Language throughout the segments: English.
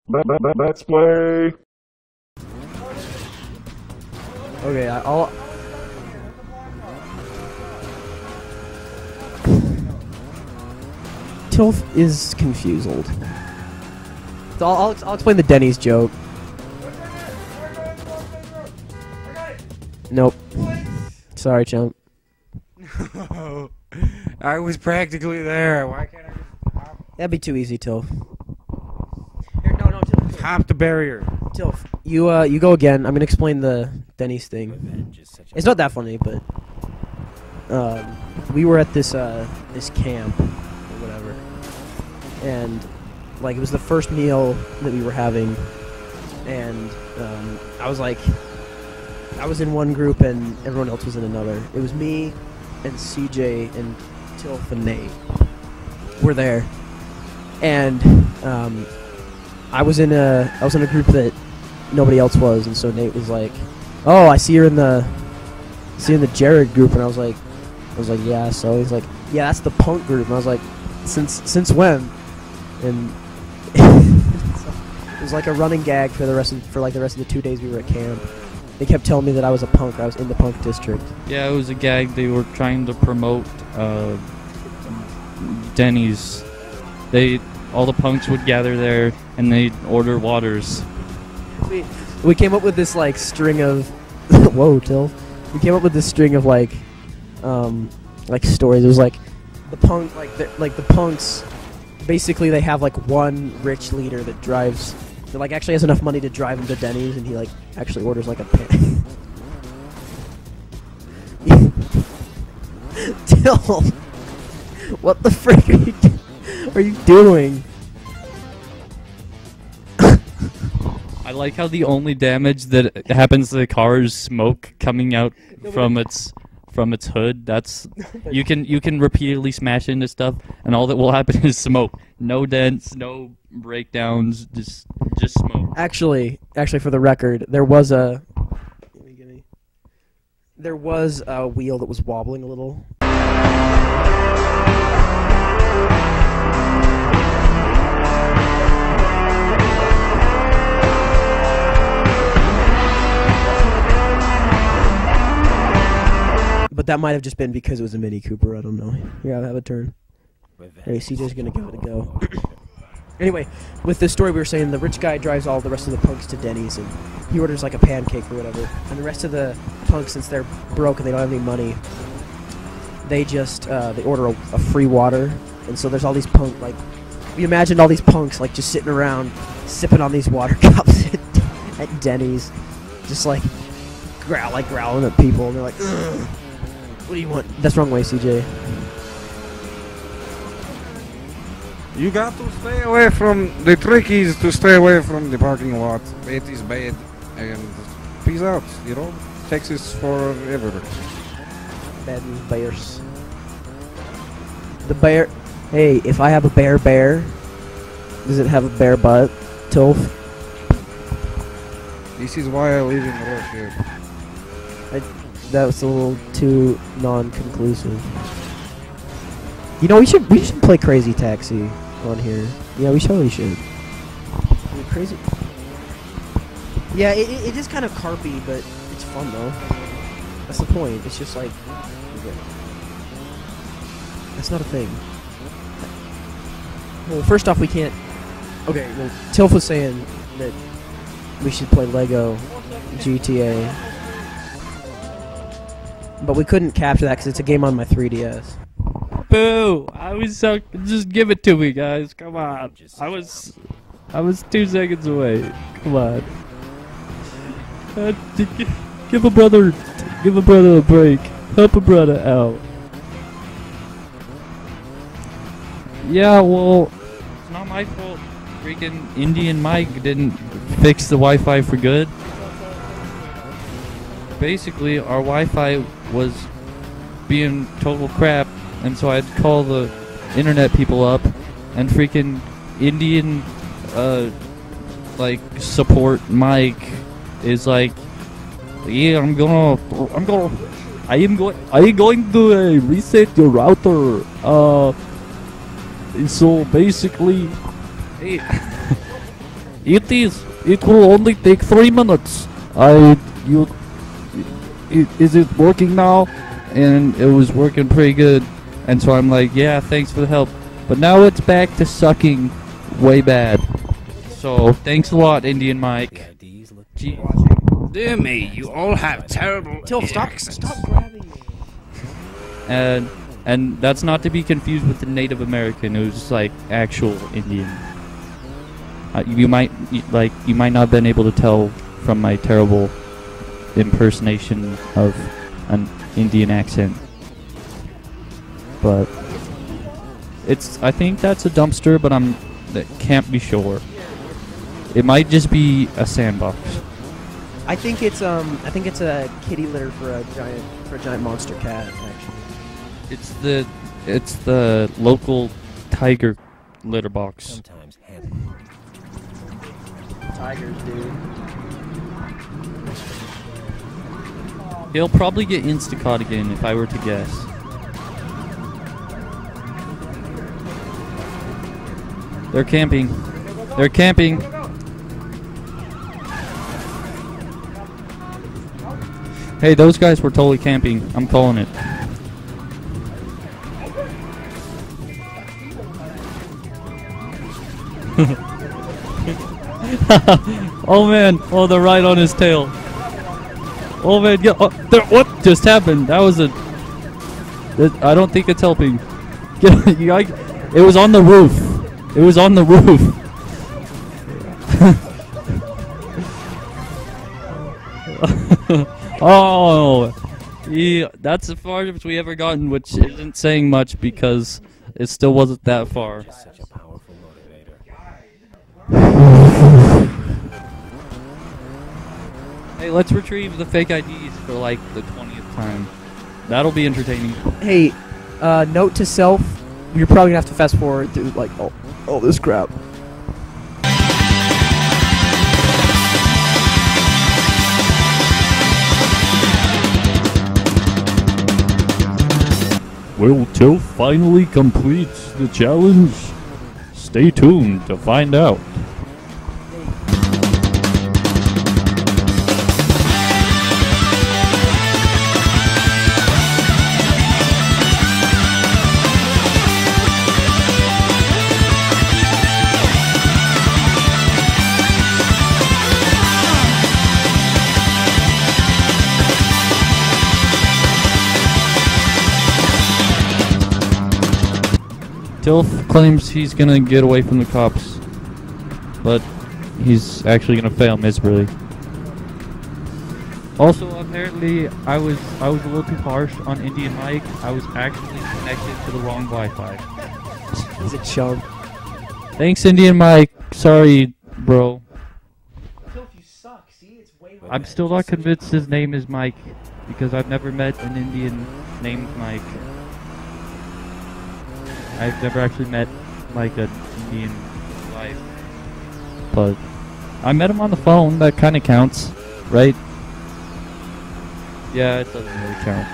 Let's play. Okay, I'll. Tilf is confused. So I'll explain the Denny's joke. Nope. Sorry, chump. No, I was practically there. Why can't I just That'd be too easy, Tilf. Here, no, Tilf. hop the barrier? Tilf, you go again. I'm gonna explain the Denny's thing. It's not that funny, but we were at this camp or whatever, and like it was the first meal that we were having, and I was in one group and everyone else was in another. It was me and CJ and Tilf and Nate were there, and I was in a group that nobody else was, and so Nate was like, "Oh, I see you're in the Jared group," and I was like, "Yeah." So he's like, "Yeah, that's the punk group," and I was like, "Since when?" And it was like a running gag for the rest of the 2 days we were at camp. They kept telling me that I was a punk. I was in the punk district. Yeah, it was a gag. They were trying to promote Denny's. All the punks would gather there and they'd order waters. We came up with this like string of whoa, Till. We came up with this string of like stories. It was like the punks. Basically, they have like one rich leader that drives. That like actually has enough money to drive him to Denny's, and he like actually orders like a pan. Till, what the frick are you doing? I like how the only damage that happens to the car is smoke coming out from its hood. That's you can repeatedly smash into stuff, and all that will happen is smoke. No dents, no breakdowns, just smoke. Actually, for the record, there was a wheel that was wobbling a little. But that might have just been because it was a Mini Cooper. I don't know. Yeah, have a turn. Hey, CJ's gonna give it a go. Anyway, with this story we were saying the rich guy drives all the rest of the punks to Denny's and he orders like a pancake or whatever. And the rest of the punks, since they're broke and they don't have any money, they just they order a free water. And so there's all these we imagined all these punks like just sitting around sipping on these water cups at Denny's, just like growling at people, and they're like, ugh. What do you want? That's the wrong way, CJ. You got to stay away from. The trick is to stay away from the parking lot. It is bad, and peace out. You know, Texas forever. Bad news bears. The bear. Hey, if I have a bear, does it have a bear butt? Tilf. This is why I live in Russia. That was a little too non-conclusive. You know, we should play Crazy Taxi on here. Yeah, we totally should. Crazy. Yeah, it is kind of carpy, but it's fun though. That's the point. It's just like that's not a thing. Well, first off, we can't. Okay, well, Tilf was saying that we should play Lego GTA. But we couldn't capture that because it's a game on my 3DS. Boo! I was so. Just give it to me, guys. Come on. I was 2 seconds away. Come on. Give a brother a break. Help a brother out. Yeah, well, it's not my fault. Freaking Indian Mike didn't fix the Wi-Fi for good. Basically, our Wi-Fi was being total crap, and so I had to call the internet people up, and freaking Indian, support Mike is like, yeah, I am going to reset your router. So basically, hey, It is. It will only take 3 minutes. Is it working now? And it was working pretty good. And so I'm like, yeah, thanks for the help. But now it's back to sucking way bad. So thanks a lot, Indian Mike. Gee. Dear me, you all have terrible Tilf, accents. stop grabbing me. And that's not to be confused with the Native American who's like actual Indian. You might not have been able to tell from my terrible impersonation of an Indian accent, but I think that's a dumpster, but that can't be sure. It might just be a sandbox. I think it's a kitty litter for a giant monster cat. Actually, It's the local tiger litter box. Sometimes happy. tigers, dude. He'll probably get Instacaught again if I were to guess. They're camping. They're camping. Hey, those guys were totally camping. I'm calling it. Oh man! Oh, they're right on his tail. Oh man! Yeah. Oh, what just happened? That was a. I don't think it's helping. It was on the roof. It was on the roof. Oh, yeah, that's the farthest we ever gotten, which isn't saying much because it still wasn't that far. Just such a powerful motivator. Hey, let's retrieve the fake IDs for like the 20th time. That'll be entertaining. Hey, note to self: you're probably gonna have to fast forward through like all this crap. Will Tilf finally complete the challenge? Stay tuned to find out. Tilf claims he's gonna get away from the cops, but he's actually gonna fail miserably. Also, apparently, I was a little too harsh on Indian Mike. I was actually connected to the wrong Wi-Fi. He's a chump. Thanks, Indian Mike. Sorry, bro. Tilf, you suck. See, it's way. I'm still not convinced his name is Mike because I've never met an Indian named Mike. I've never actually met like an Indian wife, but I met him on the phone. That kind of counts, right? Yeah, it doesn't really count.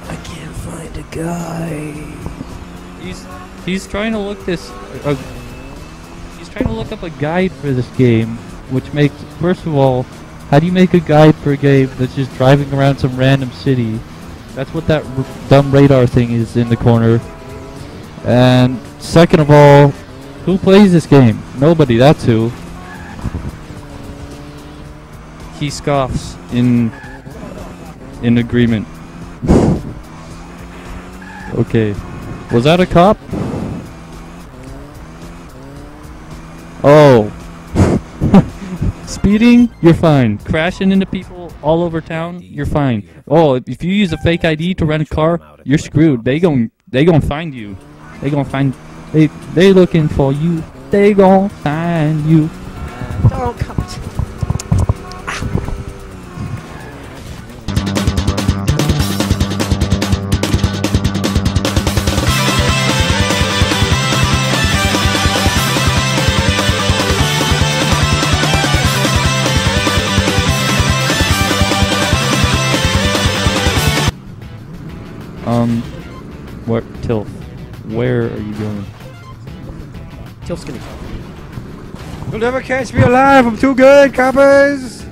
I can't find a guy. He's trying to look this. He's trying to look up a guide for this game, which makes, first of all, how do you make a guide for a game that's just driving around some random city? That's what that dumb radar thing is in the corner. And second of all, who plays this game? Nobody, that's who. He scoffs in agreement. Okay. Was that a cop? Oh. Speeding? You're fine. Crashing into people all over town? You're fine. Oh, if you use a fake ID to rent a car, you're screwed. They gon' find you. They looking for you. They gon' find you. Don't come. What, Tilf? Where are you going? Tilf's gonna come. You'll never catch me alive. I'm too good, coppers.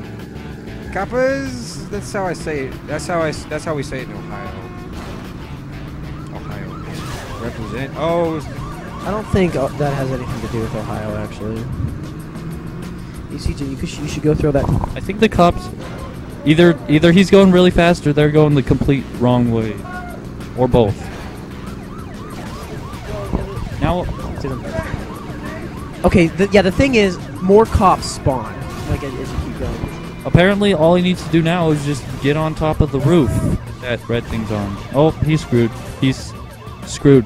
Coppers. That's how I say it. That's how we say it in Ohio. Ohio. Represent. Oh. I don't think that has anything to do with Ohio, actually. ECJ, you should go throw that. I think the cops either he's going really fast or they're going the complete wrong way, or both. Now, Okay, the thing is, more cops spawn. Like as you keep going. apparently all he needs to do now is just get on top of the roof that red thing's on. Oh, he's screwed. He's screwed.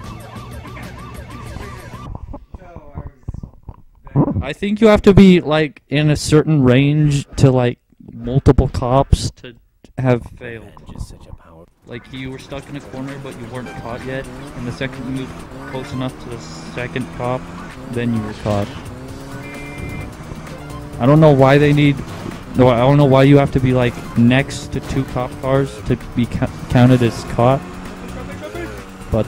I think you have to be like in a certain range to like multiple cops to have failed. Revenge is such a power. Like you were stuck in a corner but you weren't caught yet, and the second you moved close enough to the second cop, then you were caught. I don't know why they need. No, I don't know why you have to be like next to two cop cars to be counted as caught. But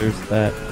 there's that.